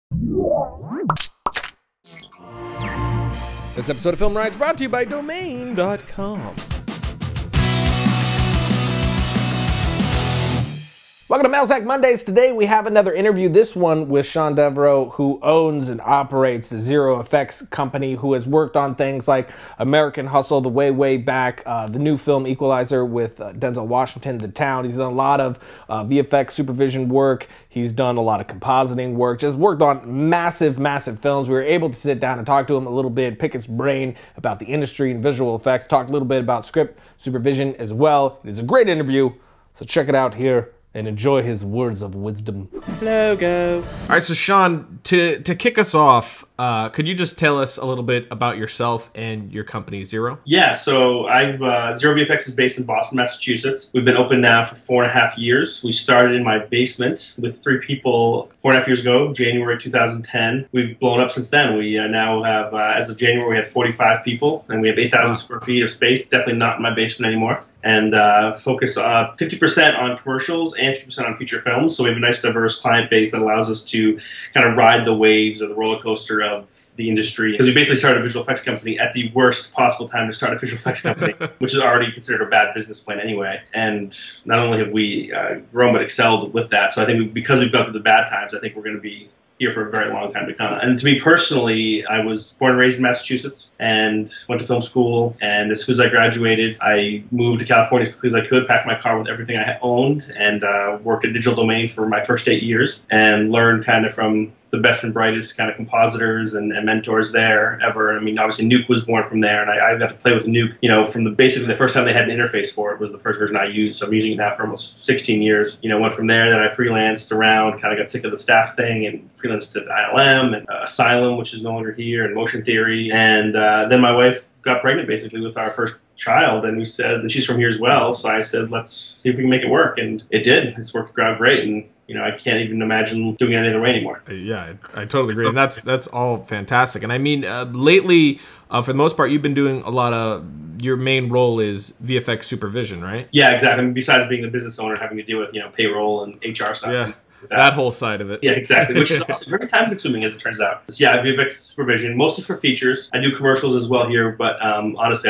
This episode of FilmRiot is brought to you by Domain.com. Welcome to Malzac Mondays. Today we have another interview, this one with Sean Devereaux, who owns and operates the Zero VFX company, who has worked on things like American Hustle, the way back, the new film Equalizer with Denzel Washington, The Town. He's done a lot of VFX Supervision work. He's done a lot of compositing work, just worked on massive films. We were able to sit down and talk to him a little bit, pick his brain about the industry and visual effects, talk a little bit about script supervision as well. It is a great interview, so check it out here and enjoy his words of wisdom. Logo. All right, so Sean, to kick us off, could you just tell us a little bit about yourself and your company, Zero? Yeah, so Zero VFX is based in Boston, Massachusetts. We've been open now for 4.5 years. We started in my basement with 3 people 4.5 years ago, January 2010. We've blown up since then. We now have, as of January, we have 45 people, and we have 8,000 square feet of space. Definitely not in my basement anymore. And focus 50% on commercials and 50% on feature films. So we have a nice diverse client base that allows us to kind of ride the waves or the roller coaster of the industry. Because we basically started a visual effects company at the worst possible time to start a visual effects company, which is already considered a bad business plan anyway. And not only have we grown but excelled with that. So I think because we've gone through the bad times, I think we're going to be here for a very long time to come. And to me personally, I was born and raised in Massachusetts and went to film school. And as soon as I graduated, I moved to California as quickly as I could, packed my car with everything I owned, and worked at Digital Domain for my first 8 years and learned kind of from the best and brightest kind of compositors and mentors there ever. I mean, obviously Nuke was born from there, and I got to play with Nuke, you know, from basically the first time they had an interface for it was the first version I used. So I'm using it now for almost 16 years. You know, went from there, then I freelanced around, kind of got sick of the staff thing and freelanced at ILM and Asylum, which is no longer here, and Motion Theory. And then my wife got pregnant basically with our first child, and we said, and she's from here as well, so I said, let's see if we can make it work. And it did. It's worked out great. And you know, I can't even imagine doing it any other way anymore. Yeah, I totally agree. And that's all fantastic. And I mean, lately, for the most part, you've been doing a lot of, your main role is VFX supervision, right? Yeah, exactly. I mean, besides being the business owner, having to deal with, you know, payroll and HR stuff. Yeah. That whole side of it. Yeah, exactly, which is also very time-consuming, as it turns out. So, yeah, VFX Supervision, mostly for features. I do commercials as well here, but honestly,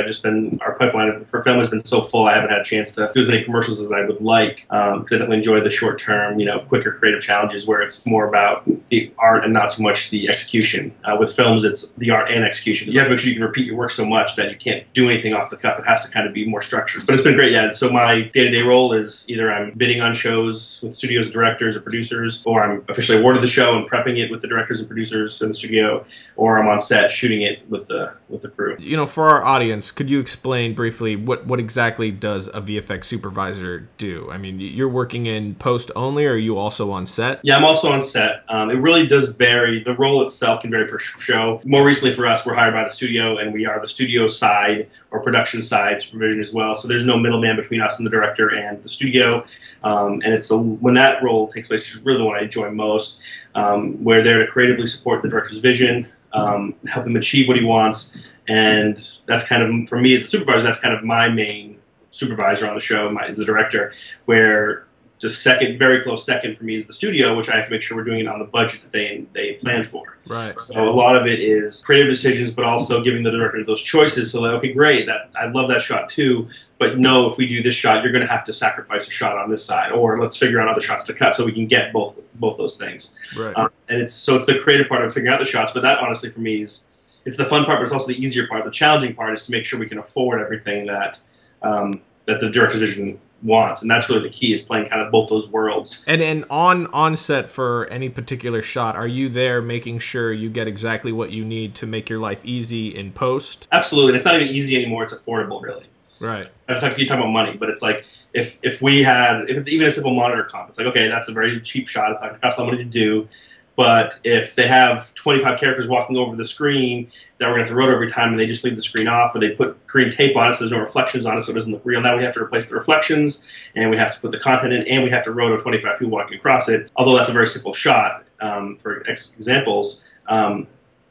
our pipeline for film has been so full, I haven't had a chance to do as many commercials as I would like, because I definitely enjoy the short-term, you know, quicker creative challenges where it's more about the art and not so much the execution. With films, it's the art and execution. You have to make sure you can repeat your work so much that you can't do anything off the cuff. It has to kind of be more structured. But it's been great, yeah. So my day-to-day role is either I'm bidding on shows with studios and directors or producers, or I'm officially awarded the show and prepping it with the directors and producers in the studio, or I'm on set shooting it with the crew. You know, for our audience, could you explain briefly what exactly does a VFX supervisor do? I mean, you're working in post only, or are you also on set? Yeah, I'm also on set. It really does vary. The role itself can vary per show. More recently for us, we're hired by the studio, and we are the studio side or production side supervision as well. So there's no middleman between us and the director and the studio. And it's when that role takes place, which is really the one I enjoy most. We're there to creatively support the director's vision, help him achieve what he wants, and that's kind of, for me as the supervisor, that's kind of my main supervisor on the show, is the director, where just very close second for me is the studio, which I have to make sure we're doing it on the budget that they planned for. Right. So a lot of it is creative decisions, but also giving the director those choices. So like, okay, great, I love that shot too, but no, if we do this shot, you're going to have to sacrifice a shot on this side, or let's figure out other shots to cut so we can get both those things. Right. And it's the creative part of figuring out the shots, but that honestly for me it's the fun part, but it's also the easier part. The challenging part is to make sure we can afford everything that that the director's vision wants, and that's really the key, is playing kind of both those worlds. And on set for any particular shot, are you there making sure you get exactly what you need to make your life easy in post? Absolutely. And it's not even easy anymore, it's affordable, really. Right. You talk about money, but it's like if it's even a simple monitor comp, it's like, okay, that's a very cheap shot, it's not going to cost a lot of money to do. But if they have 25 characters walking over the screen that we're going to have to rotate every time, and they just leave the screen off, or they put green tape on it so there's no reflections on it so it doesn't look real, now we have to replace the reflections, and we have to put the content in, and we have to rotate 25 people walking across it. Although that's a very simple shot, for examples,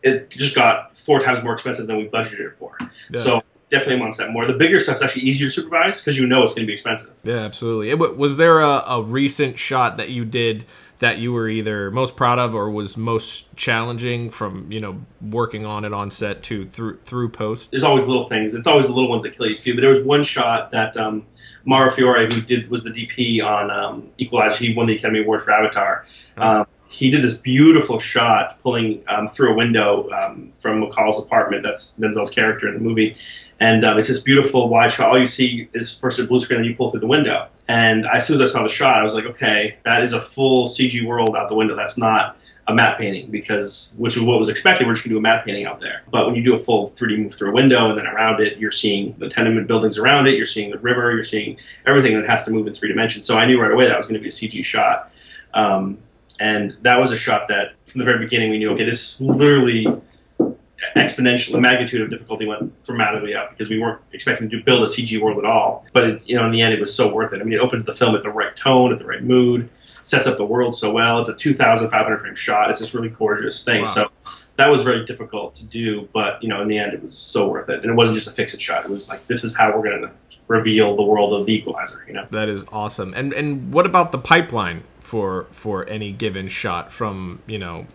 it just got 4 times more expensive than we budgeted it for. Yeah. So definitely I'm on set more. The bigger stuff's actually easier to supervise because you know it's going to be expensive. Yeah, absolutely. Was there a recent shot that you did that you were either most proud of or was most challenging from, you know, working on it on set to through post? There's always little things. It's always the little ones that kill you too. But there was one shot that Mauro Fiore, who was the DP on Equalizer, he won the Academy Award for Avatar. He did this beautiful shot pulling through a window from McCall's apartment. That's Denzel's character in the movie. And it's this beautiful wide shot. All you see is first a blue screen, and you pull through the window. And as soon as I saw the shot, I was like, okay, that is a full CG world out the window. That's not a matte painting, which is what was expected. We're just going to do a matte painting out there. But when you do a full 3D move through a window and then around it, you're seeing the tenement buildings around it, you're seeing the river, you're seeing everything that has to move in 3 dimensions. So I knew right away that was going to be a CG shot. And that was a shot that, from the very beginning, we knew, okay, this literally exponential, the magnitude of difficulty went dramatically up because we weren't expecting to build a CG world at all. But it's, you know, in the end, it was so worth it. I mean, it opens the film at the right tone, at the right mood, sets up the world so well. It's a 2,500 frame shot. It's this really gorgeous thing. Wow. So that was very difficult to do, but you know, in the end, it was so worth it. And it wasn't just a fix-it shot. It was like, this is how we're going to reveal the world of the Equalizer. You know, that is awesome. And what about the pipeline for any given shot from, you know,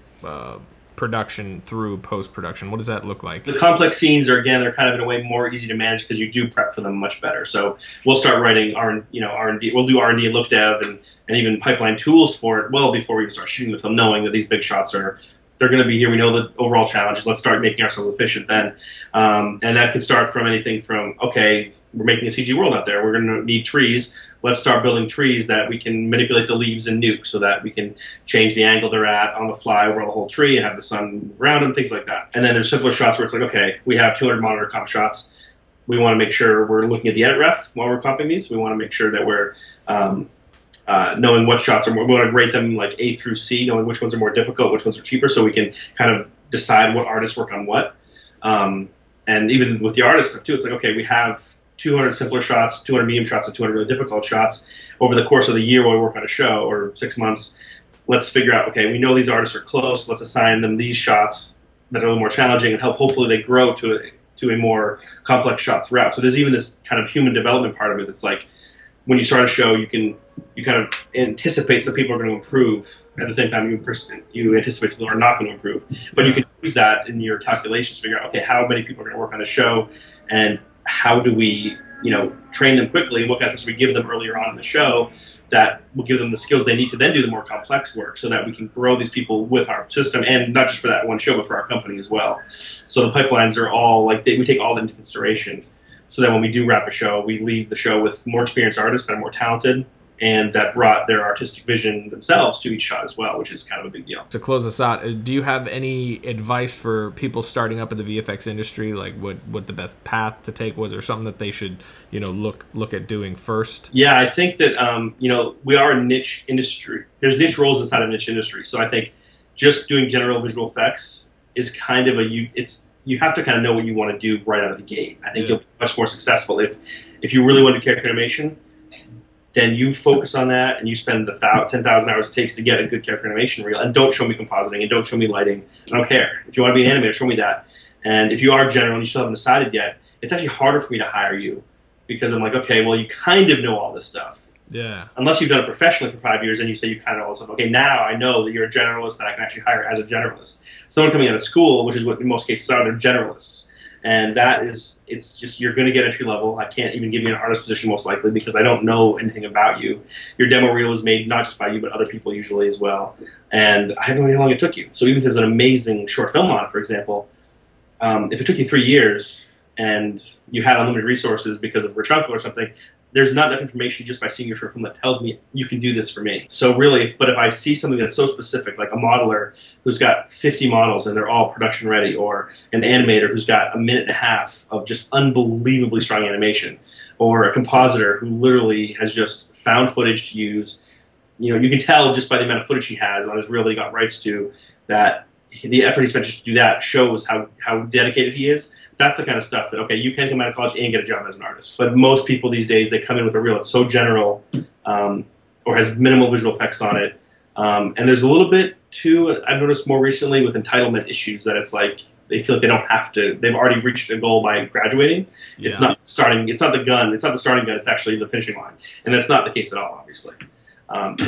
production through post-production? What does that look like? The complex scenes are, again, they're kind of in a way more easy to manage because you do prep for them much better. So we'll start writing R&D. We'll do R&D and look dev and even pipeline tools for it well before we even start shooting the film, knowing that these big shots they're going to be here. We know the overall challenges. Let's start making ourselves efficient then. And that can start from anything from, okay, we're making a CG world out there. We're going to need trees. Let's start building trees that we can manipulate the leaves and nuke so that we can change the angle they're at on the fly over the whole tree and have the sun move around them, things like that. And then there's simpler shots where it's like, okay, we have 200 monitor comp shots. We want to make sure we're looking at the edit ref while we're comping these. We want to make sure that we're knowing what shots are more, we want to rate them like A through C, knowing which ones are more difficult, which ones are cheaper, so we can kind of decide what artists work on what. And even with the artist stuff too, it's like, okay, we have 200 simpler shots, 200 medium shots, and 200 really difficult shots over the course of the year while we work on a show, or 6 months. Let's figure out, okay, we know these artists are close, let's assign them these shots that are a little more challenging and hopefully they grow to a more complex shot throughout. So there's even this kind of human development part of it that's like, when you start a show, you kind of anticipate some people are going to improve. At the same time, you anticipate some people are not going to improve. But you can use that in your calculations to figure out, okay, how many people are going to work on a show, and how do we, you know, train them quickly, and what guys we give them earlier on in the show that will give them the skills they need to then do the more complex work, so that we can grow these people with our system, and not just for that one show, but for our company as well. So the pipelines are all like, we take all that into consideration, so that when we do wrap a show, we leave the show with more experienced artists that are more talented and that brought their artistic vision themselves to each shot as well, which is kind of a big deal. To close this out, do you have any advice for people starting up in the VFX industry, like what the best path to take was, or something that they should, you know, look at doing first? Yeah, I think that you know, we are a niche industry. There's niche roles inside a niche industry, so I think just doing general visual effects is kind of you have to kind of know what you want to do right out of the gate. I think you'll be much more successful if you really want to do character animation. Then you focus on that and you spend the 10,000 hours it takes to get a good character animation reel. And don't show me compositing and don't show me lighting. I don't care. If you want to be an animator, show me that. And if you are general and you still haven't decided yet, it's actually harder for me to hire you because I'm like, okay, well, you kind of know all this stuff. Yeah. Unless you've done it professionally for 5 years and you say you kind of know all this stuff. Okay, now I know that you're a generalist that I can actually hire as a generalist. Someone coming out of school, which is what in most cases are, they're generalists. And that is, it's just, you're going to get entry level. I can't even give you an artist position most likely because I don't know anything about you. Your demo reel was made not just by you, but other people usually as well. And I have no idea how long it took you. So even if there's an amazing short film on it, for example, if it took you 3 years and you had unlimited resources because of Rich Uncle or something, there's not enough information just by seeing your short film that tells me you can do this for me. So really, but if I see something that's so specific, like a modeler who's got 50 models and they're all production ready, or an animator who's got 1.5 minutes of just unbelievably strong animation, or a compositor who literally has just found footage to use, you know, you can tell just by the amount of footage he has on his reel that he got rights to, that the effort he spent just to do that shows how dedicated he is. That's the kind of stuff that, okay, you can come out of college and get a job as an artist. But most people these days, they come in with a reel that's so general or has minimal visual effects on it. And there's a little bit, too, I've noticed more recently with entitlement issues that it's like they feel like they don't have to. They've already reached a goal by graduating. Yeah. It's not starting. It's not the gun. It's not the starting gun. It's actually the finishing line. And that's not the case at all, obviously.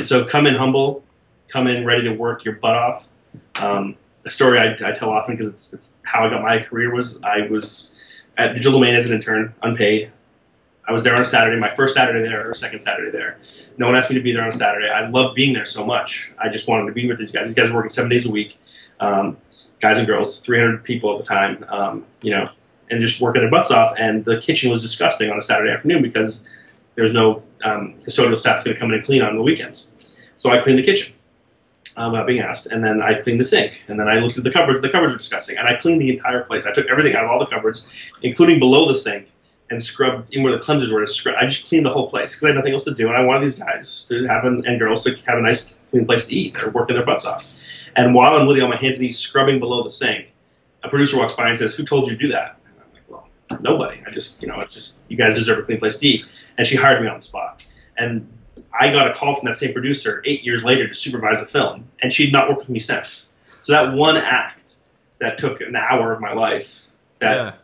So come in humble. come in ready to work your butt off. A story I tell often because it's how I got my career was I was at Digital Domain as an intern, unpaid. I was there on a Saturday, my first Saturday there, or second Saturday there. No one asked me to be there on a Saturday. I loved being there so much. I just wanted to be with these guys. These guys were working 7 days a week, guys and girls, 300 people at the time, you know, and just working their butts off. And the kitchen was disgusting on a Saturday afternoon because there's no custodial staff's going to come in and clean on the weekends. So I cleaned the kitchen without being asked, and then I cleaned the sink, and then I looked at the cupboards. The cupboards were disgusting, and I cleaned the entire place. I took everything out of all the cupboards, including below the sink, and scrubbed in where the cleansers were. I just cleaned the whole place because I had nothing else to do, and I wanted these guys to have and girls to have a nice, clean place to eat. They're working their butts off. And while I'm literally on my hands and knees scrubbing below the sink, a producer walks by and says, "Who told you to do that?" And I'm like, "Well, nobody. I just, you know, it's just you guys deserve a clean place to eat." And she hired me on the spot. And I got a call from that same producer 8 years later to supervise the film, and she'd not worked with me since. So that one act that took an hour of my life, and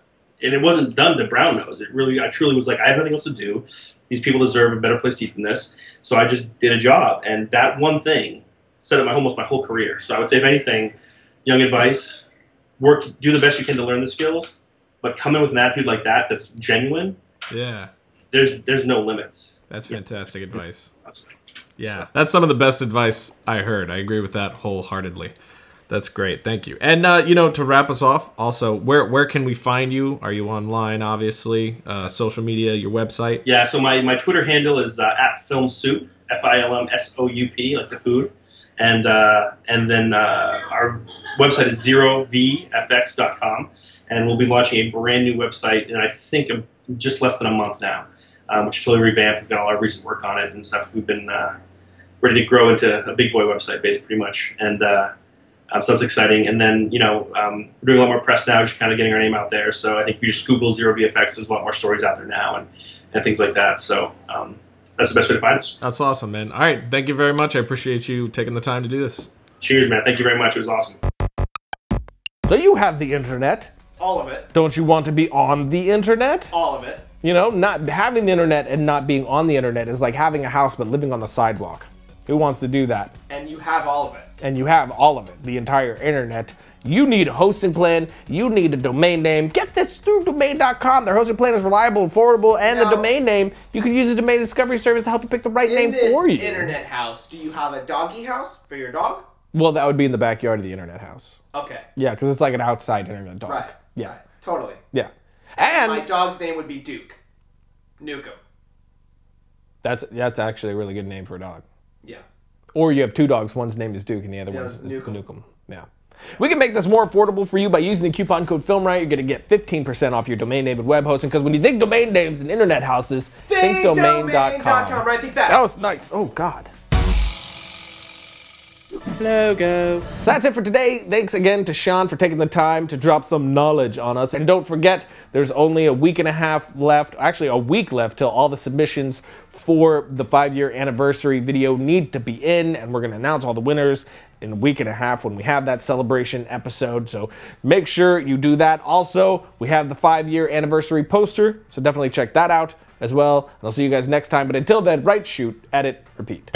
it wasn't done to brown nose. It really, I truly was like, I have nothing else to do. These people deserve a better place to eat than this. So I just did a job, and that one thing set up almost my whole career. So I would say, if anything, young advice: do the best you can to learn the skills, but come in with an attitude like that that's genuine. Yeah. There's no limits. That's fantastic advice. Yeah, that's some of the best advice I heard. I agree with that wholeheartedly. That's great. Thank you. And, you know, to wrap us off, also, where can we find you? Are you online, obviously? Social media, your website? Yeah, so my Twitter handle is at FilmSoup, FilmSoup, like the food. And then our website is ZeroVFX.com. And we'll be launching a brand new website in, I think, just less than a month now, which is totally revamped. It's got all our recent work on it and stuff. We've been ready to grow into a big boy website, basically, pretty much. And so that's exciting. And then, you know, we're doing a lot more press now, just kind of getting our name out there. So I think if you just Google Zero VFX, there's a lot more stories out there now and things like that. So that's the best way to find us. That's awesome, man. All right. Thank you very much. I appreciate you taking the time to do this. Cheers, man. Thank you very much. It was awesome. So you have the internet. All of it. Don't you want to be on the internet? All of it. You know, not having the internet and not being on the internet is like having a house but living on the sidewalk. Who wants to do that? And you have all of it. And you have all of it, the entire internet. You need a hosting plan. You need a domain name. Get this through domain.com. Their hosting plan is reliable, affordable, and Now, the domain name, you can use the domain discovery service to help you pick the right name for you. In this internet house, do you have a doggy house for your dog? Well, that would be in the backyard of the internet house. Okay. Yeah, because it's like an outside internet dog. Right. Yeah. Right. Totally. Yeah. And my dog's name would be Duke. Nukem. that's actually a really good name for a dog. Yeah. Or you have two dogs, one's name is Duke and the other one's Nukem. Nukem. Yeah. We can make this more affordable for you by using the coupon code FilmRiot. You're going to get 15% off your domain name and web hosting, because when you think domain names and internet houses, think domain.com. Right, think that. That was nice. Oh, God. Logo. So that's it for today. Thanks again to Sean for taking the time to drop some knowledge on us. And don't forget, there's only a week and a half left, actually a week left, till all the submissions for the 5-year anniversary video need to be in, and we're going to announce all the winners in a week and a half when we have that celebration episode. So make sure you do that. Also, we have the 5-year anniversary poster, so definitely check that out as well. And I'll see you guys next time. But until then, write, shoot, edit, repeat.